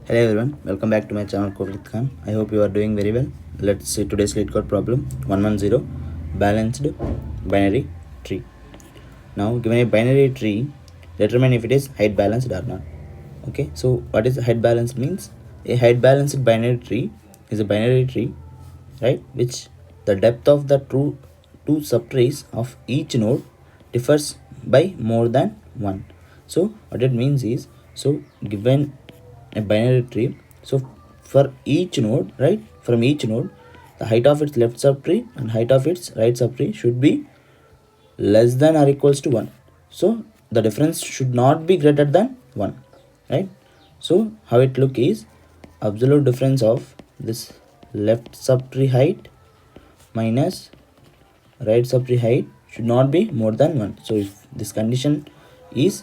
Hello everyone, welcome back to my channel codeWithKhan. I hope you are doing very well. Let's see today's LeetCode problem 110 balanced binary tree. Now given a binary tree, determine if it is height balanced or not. Okay, so what is height balanced means? A height balanced binary tree is a binary tree, right, which the depth of the two subtrees of each node differs by more than 1. So what it means is, so given a binary tree, so for each node, right, from each node the height of its left subtree and height of its right subtree should be less than or equals to 1. So the difference should not be greater than 1, right? So how it look is, absolute difference of this left subtree height minus right subtree height should not be more than 1. So if this condition is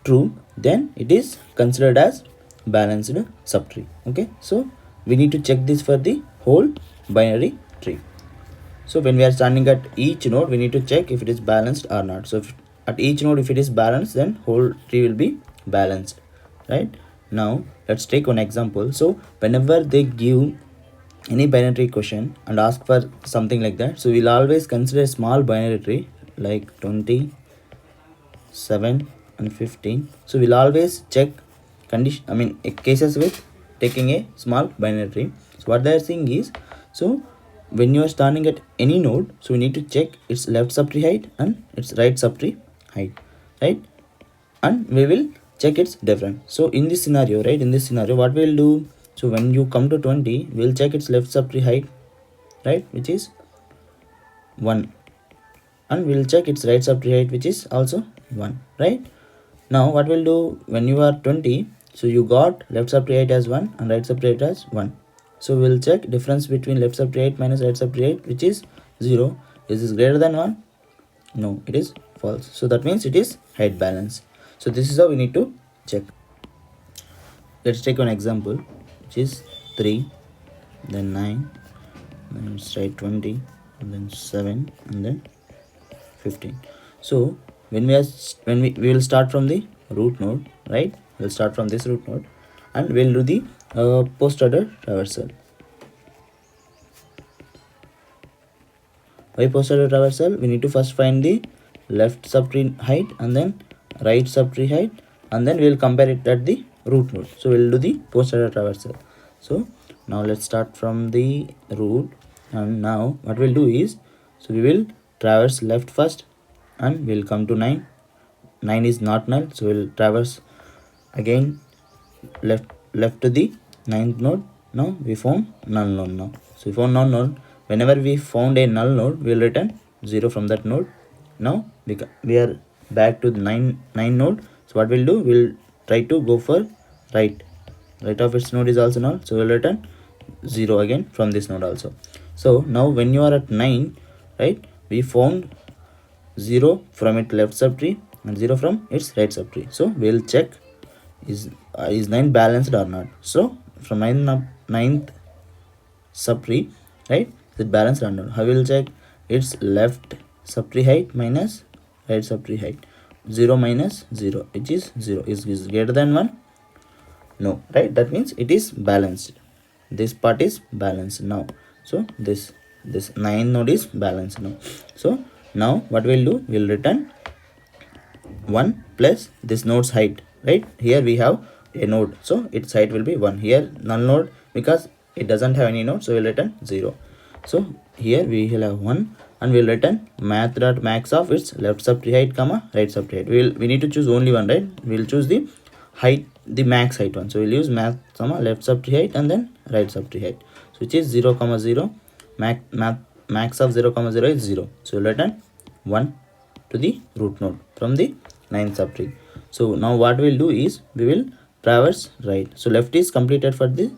true, then it is considered as balanced subtree. Okay, so we need to check this for the whole binary tree. So when we are standing at each node, we need to check if it is balanced or not. So if at each node if it is balanced, then whole tree will be balanced, right? Now let's take one example. So whenever they give any binary tree question and ask for something like that, so we'll always consider a small binary tree like 20, 7 and 15. So we'll always check condition, cases with taking a small binary tree. So what they're saying is, so when you are starting at any node, so we need to check its left subtree height and its right subtree height, right? And we will check its difference. So in this scenario, right, in this scenario what we'll do, so when you come to 20, we'll check its left subtree height, right, which is 1, and we'll check its right subtree height, which is also 1, right? Now what we'll do, when you are 20, so you got left subtree height as 1 and right subtree height as 1. So we'll check difference between left subtree height minus right subtree height, which is 0. Is this greater than 1? No, it is false. So that means it is height balance. So this is how we need to check. Let's take one example, which is 3, then 9, then let's write 20, and then 7, and then 15. So when we will start from the root node, right? We'll start from this root node and we'll do the post order traversal. By post order traversal, we need to first find the left subtree height and then right subtree height, and then we'll compare it at the root node. So we'll do the post order traversal. So now let's start from the root, and now what we'll do is, so we will traverse left first and we'll come to 9. 9 is not null, so we'll traverse again left to the 9th node. Now we found null node. Now so we found null node. Whenever we found a null node, we'll return 0 from that node. Now we are back to the 9 node. So what we'll do, we'll try to go for right of its node is also null, so we'll return 0 again from this node also. So now when you are at 9, right, we found 0 from its left subtree and 0 from its right subtree. So we'll check is 9 balanced or not. So from 9th subtree, right, is it balanced or not? How will check? Its left subtree height minus right subtree height. 0 minus 0, which is 0. Is greater than 1? No, right? That means it is balanced. This part is balanced now. So this 9 node is balanced now. So now what we'll do, we'll return 1 plus this node's height, right? Here we have a node, so its height will be 1. Here null node, because it doesn't have any node, so we'll return 0. So here we will have 1 and we'll return math.max of its left subtree height comma right subtree height. We need to choose only one, right? We'll choose the height, the max height one. So we'll use math comma left subtree height and then right subtree height, so which is 0 comma 0. Max of 0 comma 0 is 0. So we'll return 1 to the root node from the 9th subtree. So now what we'll do is, we will traverse right. So left is completed for the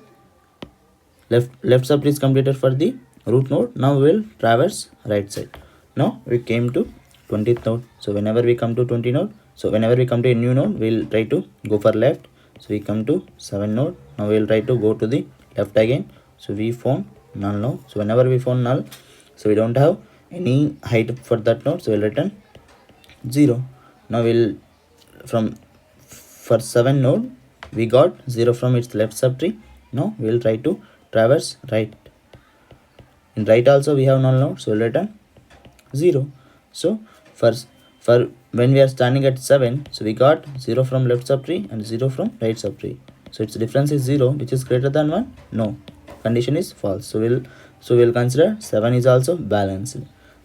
left subtree is completed for the root node. Now we will traverse right side. Now we came to 20th node. So whenever we come to 20 node, so whenever we come to a new node, we'll try to go for left. So we come to 7 node. Now we'll try to go to the left again. So we found null node. So whenever we found null, so we don't have any height for that node, so we'll return 0. Now we'll for 7 node, we got 0 from its left subtree. Now we will try to traverse right. In right also we have null node, so we'll return 0. So for when we are standing at 7, so we got 0 from left subtree and 0 from right subtree. So its difference is 0, which is greater than 1. No, condition is false. So we'll consider 7 is also balanced,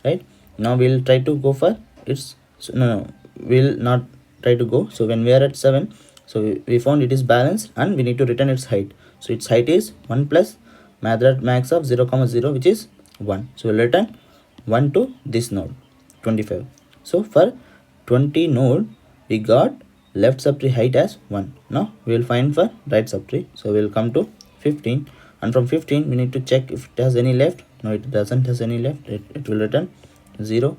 right? Now we'll try to go for its, so no, we'll not try to go. So when we are at 7, so we found it is balanced and we need to return its height. So its height is 1 plus max of 0 comma 0, which is 1. So we'll return 1 to this node 25. So for 20 node we got left subtree height as 1. Now we will find for right subtree. So we will come to 15, and from 15 we need to check if it has any left. No, it doesn't has any left. It will return 0.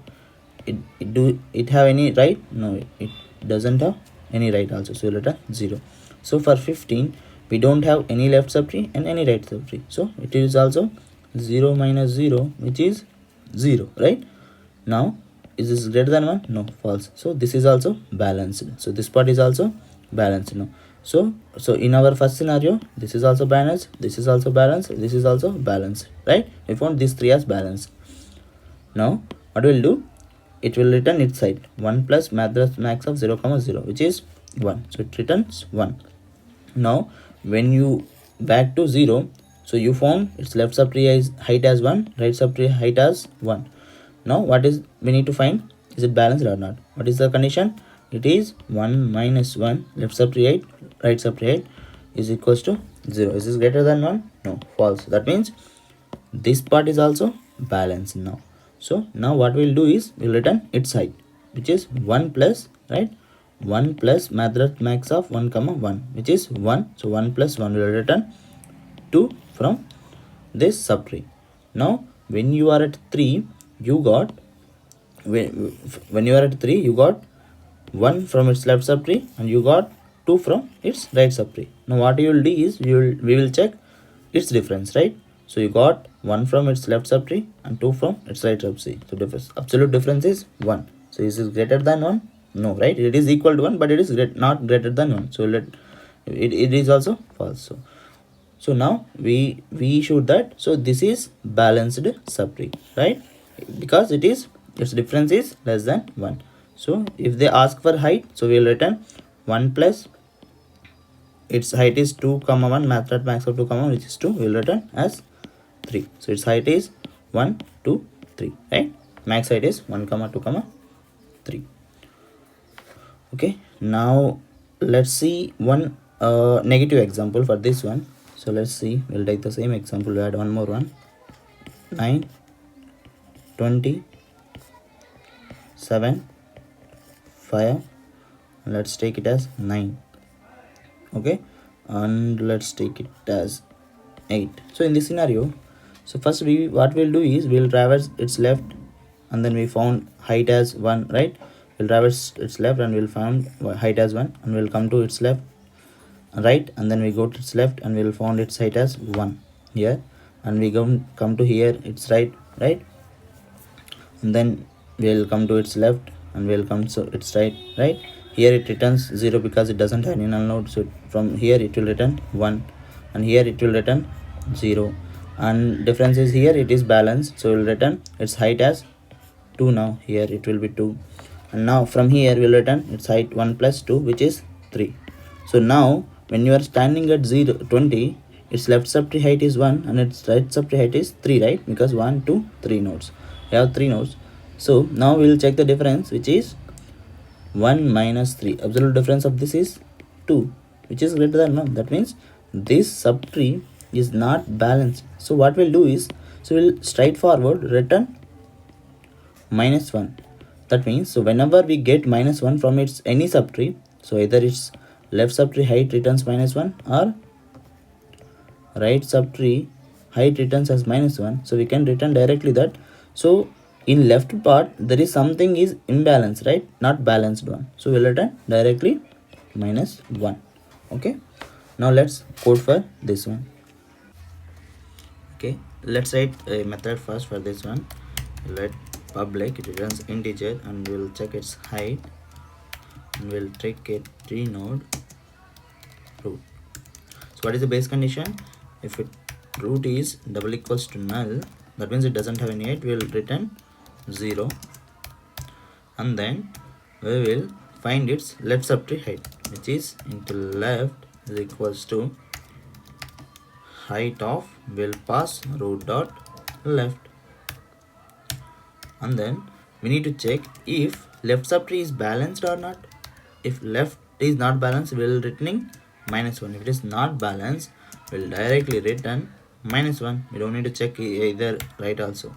It have any right? No, it doesn't have any right also, so we'll return 0. So for 15 we don't have any left subtree and any right subtree, so it is also 0 minus 0, which is 0, right? Now is this greater than 1? No, false. So this is also balanced. So this part is also balanced now. So in our first scenario, this is also balanced, this is also balanced, this is also balanced, right? We found these three as balanced. Now what we'll do, it will return its side 1 plus max of 0 comma 0, which is 1. So it returns 1. Now when you back to 0, so you found its left subtree height as 1, right subtree height as 1. Now what is we need to find, is it balanced or not? What is the condition? It is 1 minus 1 left subtree height, right subtree height is equals to 0. Is this greater than 1? No, false. That means this part is also balanced now. So now what we'll do is we'll return its height, which is 1 plus, right, 1 plus max of 1 comma 1, which is 1. So 1 plus 1 will return 2 from this subtree. Now when you are at 3, you got, when you are at 3 you got 1 from its left subtree and you got 2 from its right subtree. Now what you will do is we will check its difference, right? So you got 1 from its left subtree and 2 from its right subtree. So absolute difference is 1. So is it greater than 1? No, right? It is equal to 1, but it is not greater than 1. So it is also false. So now we showed that, so this is balanced subtree, right? Because its difference is less than 1. So if they ask for height, so we will return 1 plus its height is 2 comma 1 max of 2 comma 1, which is 2. We will return as 3. So its height is 1 2 3, right? Max height is 1 comma 2 comma 3. Okay, now let's see one negative example for this one. So let's see, we'll take the same example, we'll add one more one. 9 20 7 5, let's take it as 9. Okay, and let's take it as 8. So in this scenario, so first what we'll do is we'll traverse its left, and then we found height as 1, right? We'll traverse its left and we'll find height as 1, and we'll come to its left, right, and then we go to its left and we'll found its height as 1 here, and we come to here its right, and then we'll come to its left and we'll come to its right. Here it returns 0 because it doesn't have any null node. So from here it will return 1, and here it will return 0, and difference is here it is balanced, so we'll return its height as 2. Now here it will be 2, and now from here we'll return its height 1 plus 2, which is 3. So now when you are standing at 20, its left subtree height is 1 and its right subtree height is 3, right? Because 1 2 3 nodes, we have 3 nodes. So now we will check the difference, which is 1 minus 3. Absolute difference of this is 2, which is greater than 1. That means this subtree is not balanced. So what we'll do is, so we'll straightforward return minus 1. That means, so whenever we get minus 1 from its any subtree, so either its left subtree height returns minus 1 or right subtree height returns as minus 1, so we can return directly that. So in left part there is something is imbalance, right? Not balanced one, so we'll return directly minus 1. Okay, now let's code for this one. Okay, let's write a method first for this one. Let public, it returns integer, and we'll check its height, and we'll take a tree node, root. So what is the base condition? If root is double equals to null, that means it doesn't have any height, we will return 0, and then we will find its left subtree height, which is into left is equals to height of, will pass root dot left, and then we need to check if left subtree is balanced or not. If left is not balanced, we will returning -1. If it is not balanced, we will directly return -1. We don't need to check either right also.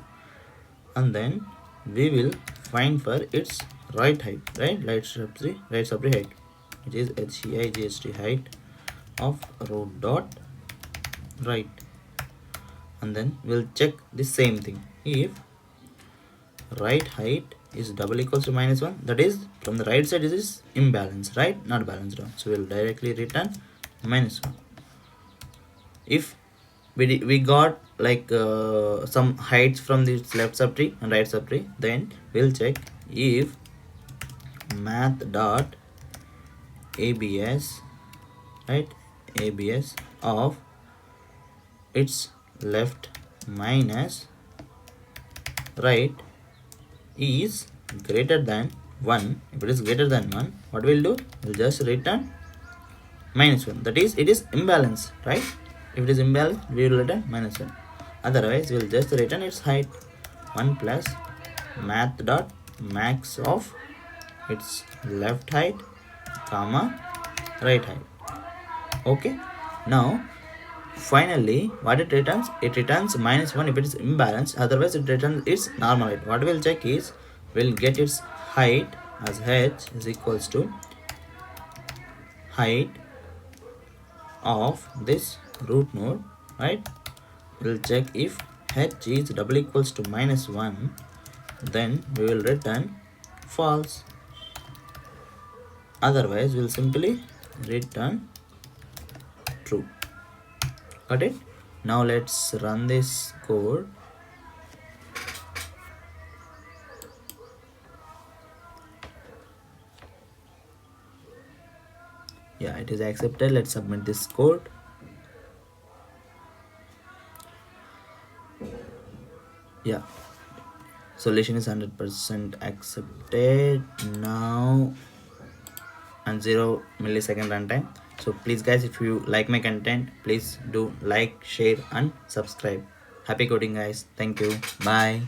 And then we will find for its right height, right subtree height, which is HEIGST height of root dot right. And then we'll check the same thing. If right height is double equals to -1, that is from the right side is imbalance, right, not balanced down, so we'll directly return -1. If we got like some heights from this left subtree and right subtree, then we'll check if math dot abs, right, abs of its left minus right is greater than 1. If it is greater than 1, what we'll do, we'll just return -1, that is it is imbalance, right? If it is imbalanced, we will return -1. Otherwise, we will just return its height, 1 plus math dot max of its left height comma right height. Okay, now finally what it returns, it returns -1 if it is imbalanced, otherwise it returns its normal height. What we'll check is, we'll get its height as h is equals to height of this root node, right? We'll check if h is double equals to -1, then we will return false. Otherwise, we'll simply return true. Got it? Now let's run this code. Yeah, it is accepted. Let's submit this code. Yeah, solution is 100% accepted now, and 0 millisecond runtime. So please guys, if you like my content, please do like, share and subscribe. Happy coding guys. Thank you. Bye.